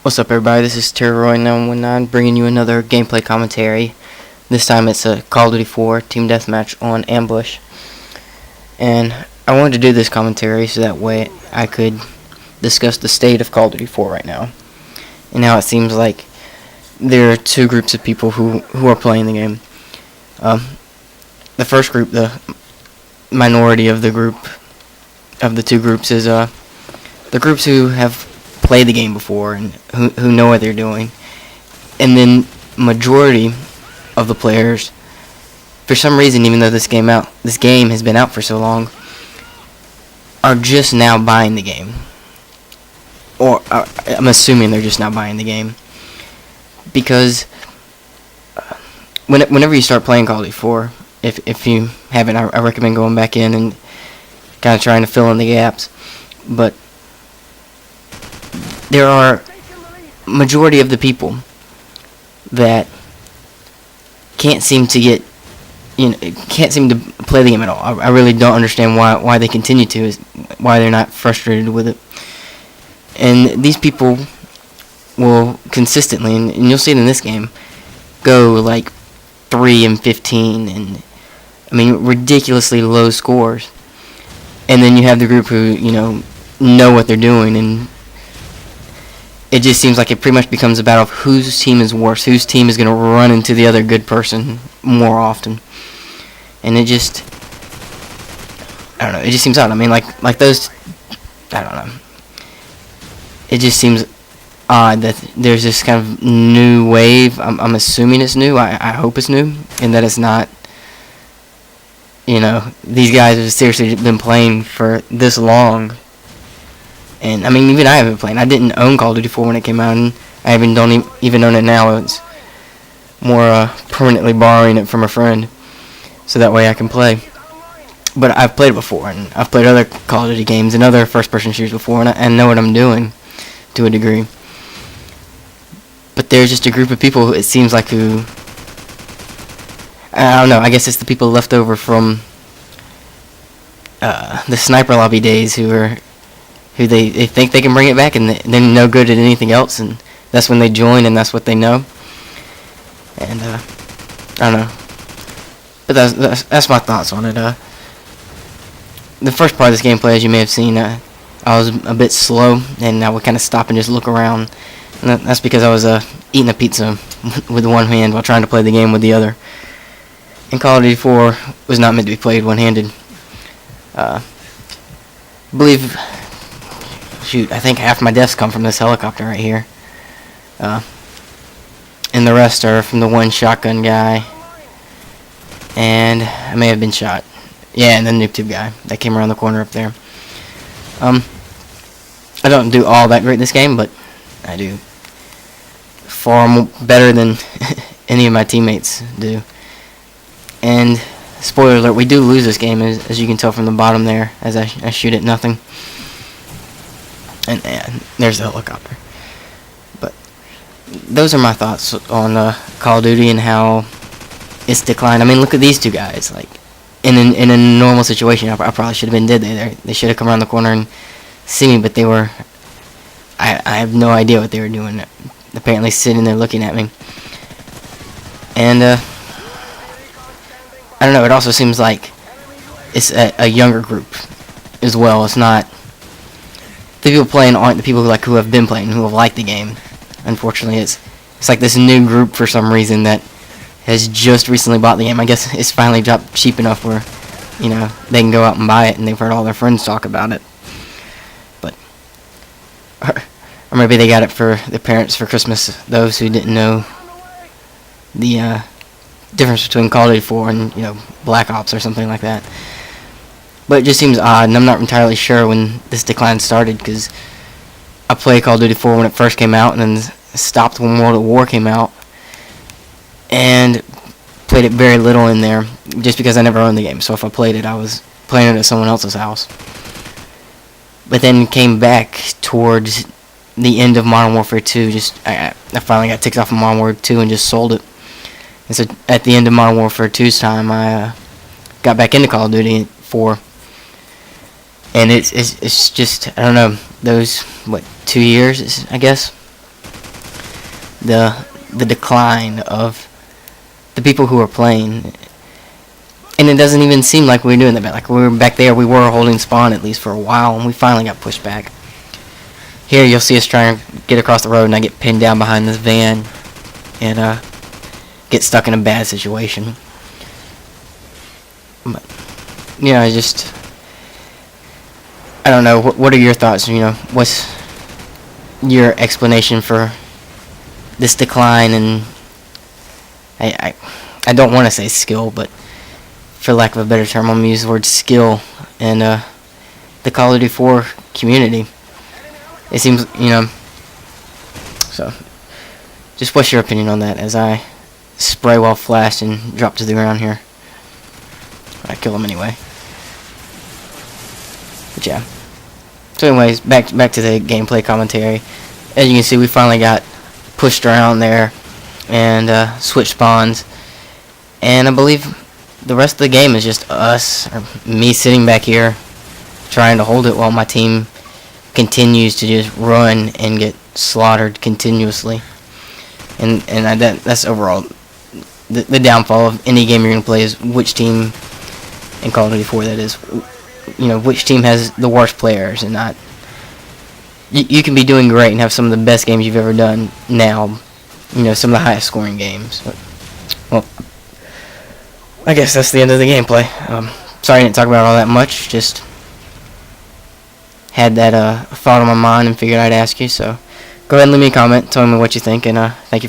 What's up, everybody? This is TerrorRoy919 bringing you another gameplay commentary. This time it's a Call of Duty 4 Team Deathmatch on Ambush. And I wanted to do this commentary so that way I could discuss the state of Call of Duty 4 right now. And how it seems like there are two groups of people who are playing the game. The first group, the minority of the two groups, is the groups who have played the game before and who know what they're doing, and then majority of the players, for some reason, even though this game has been out for so long, are just now buying the game, or I'm assuming they're just now buying the game, because whenever you start playing Call of Duty 4, if you haven't, I recommend going back in and kind of trying to fill in the gaps, but there are majority of the people that can't seem to play the game at all. I really don't understand why they continue to, why they're not frustrated with it. And these people will consistently, and you'll see it in this game, go like 3-15, and I mean ridiculously low scores. And then you have the group who know what they're doing, and it just seems like it pretty much becomes a battle of whose team is worse, whose team is going to run into the other good person more often. And it just, I don't know, it just seems odd. I mean, like those, I don't know. It just seems odd that there's this kind of new wave. I'm assuming it's new. I hope it's new, and that it's not, these guys have seriously been playing for this long. And I mean, even I haven't played. I didn't own Call of Duty 4 when it came out, and I don't even own it now. It's more permanently borrowing it from a friend, so that way I can play. But I've played it before, and I've played other Call of Duty games and other first-person shooters before, and I know what I'm doing to a degree. But there's just a group of people who it seems like who, I don't know. I guess it's the people left over from the sniper lobby days who they think they can bring it back, and they're no good at anything else, and that's when they join, and that's what they know. And I don't know, but that's my thoughts on it. The first part of this gameplay, as you may have seen, I was a bit slow, and I would kind of stop and just look around, and that's because I was eating a pizza with one hand while trying to play the game with the other. And Call of Duty 4 was not meant to be played one-handed. I think half my deaths come from this helicopter right here. And the rest are from the one shotgun guy. And I may have been shot. Yeah, and the noob tube guy that came around the corner up there. I don't do all that great in this game, but I do far better than any of my teammates do. And spoiler alert, we do lose this game, as you can tell from the bottom there, as I shoot at nothing. And there's the helicopter. But those are my thoughts on Call of Duty and how it's declined. I mean, look at these two guys. Like, in a normal situation, I probably should have been dead there. They should have come around the corner and seen me, but they were, I have no idea what they were doing. Apparently sitting there looking at me. And I don't know, it also seems like it's a younger group as well. It's not, the people playing aren't the people who have been playing, who have liked the game. Unfortunately, it's like this new group for some reason that has just recently bought the game. I guess it's finally dropped cheap enough where, they can go out and buy it, and they've heard all their friends talk about it. But, or maybe they got it for their parents for Christmas, those who didn't know the difference between Call of Duty 4 and, Black Ops or something like that. But it just seems odd, and I'm not entirely sure when this decline started, because I played Call of Duty 4 when it first came out, and then stopped when World at War came out, and played it very little in there, just because I never owned the game. So if I played it, I was playing it at someone else's house. But then came back towards the end of Modern Warfare 2. I finally got ticked off of Modern Warfare 2 and just sold it. And so at the end of Modern Warfare 2's time, I got back into Call of Duty 4. And it's just, I don't know, those, 2 years, I guess? the decline of the people who are playing. And it doesn't even seem like we were doing that bad. Like, we were back there, we were holding spawn at least for a while, and we finally got pushed back. Here, you'll see us trying to get across the road, and I get pinned down behind this van, and get stuck in a bad situation. But, you know, I don't know, what are your thoughts? You know, what's your explanation for this decline? And I don't want to say skill, but for lack of a better term, I'm going to use the word skill in the Call of Duty 4 community. It seems, you know, so just what's your opinion on that as I spray while flashed and drop to the ground here? I kill him anyway. But yeah. So anyways, back to the gameplay commentary. As you can see, we finally got pushed around there and switched spawns. And I believe the rest of the game is just us, or me sitting back here trying to hold it while my team continues to just run and get slaughtered continuously. And that's overall the downfall of any game you're going to play, is which team in Call of Duty 4 that is. You know, which team has the worst players, and not. You can be doing great and have some of the best games you've ever done now. You know, some of the highest scoring games. But, well, I guess that's the end of the gameplay. Sorry I didn't talk about all that much. Just had that thought on my mind and figured I'd ask you. So go ahead and leave me a comment, tell me what you think, and thank you for